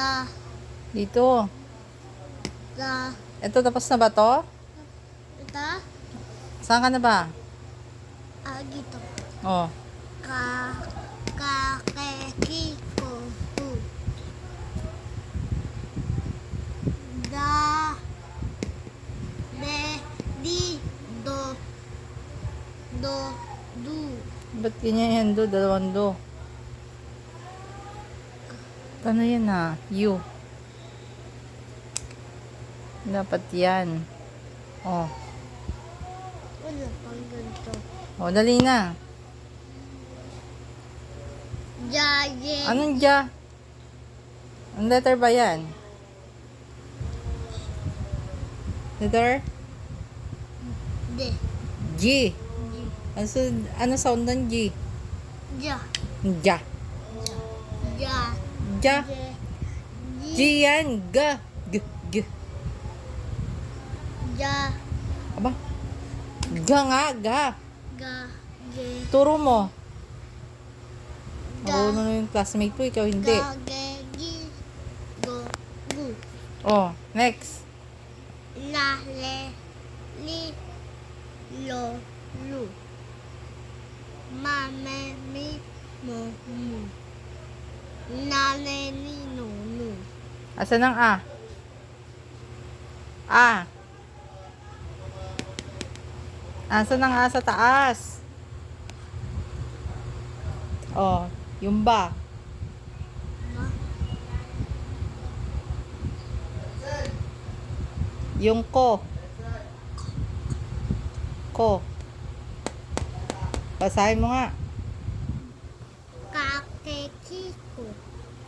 Da. Dito. Da. Ito, tapos na ba to? Da. Saan ka na ba? Gito. Oh. Kiko. Da. De. Di. Do. Do. Du. Ba't ganyan yan do? Dalawang do. Ano yan ha? U. Dapat yan. Oh. Wala pang ganito. Oh, dali na. Jaye. Anong ja? Ang letter ba yan? Letter? De. G. Ano sound ng G? Ja. Ja. Ja. Ja. Je. G yan. G. G. G. Ja. Aba? Ga nga. Ga. Ga. Ge. Turo mo. Ga. Marunong na yung classmate ko. Ikaw hindi. Ga. Ge. Gi. Go. Gu. Oh, next. La. Le. Li. Lo. Lu. Ma. Me. Mi. Mo. Mu. Na. Le. Ni. No. Nu. Asan ang A? A. Asan ang A sa taas? Oh, yung ba? Ma. Yung ko. Ko. Basahin mo nga. Kiko.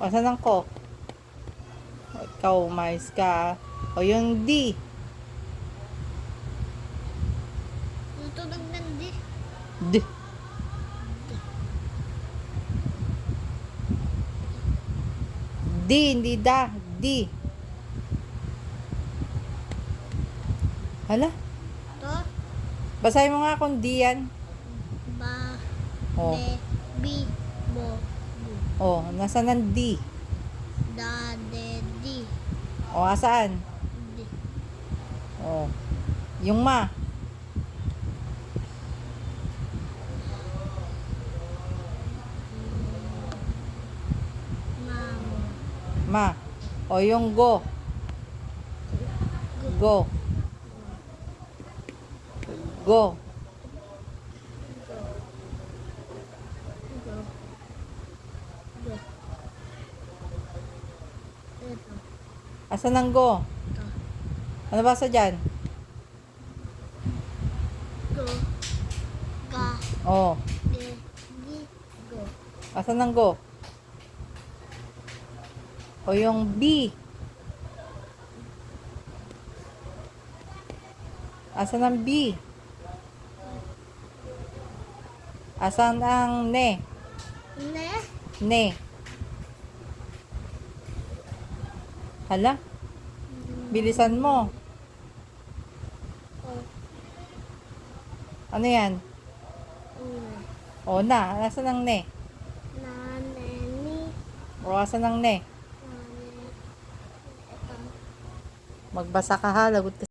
O, saan ang ko? O, ikaw, mais ka. O, yung D. Tutunog ng di. D. D, hindi da. D. Hala? To. Basahin mo nga kung D yan. Ba. O, Be. Bi. Bo. Bu. o, nasaan ang D? Da. De. Di. O, asaan? Di. O, yung ma. Mamo. Ma. O, yung go. Go. Go. Go. Go. Go. Ito. Asan ang go? Ito. Ano basa dyan? Go. Ga. O, De. Di. Go. asan ang go? O, yung B. Asan ang B? Asan ang ne? Ne. Ne. Hala? Bilisan mo. O. Ano yan? Une. O na. Asan ang ne? Na. Ne. Ni. O asan ang ne? Na. Ne. Ito. Magbasa ka ha. Lagot ka.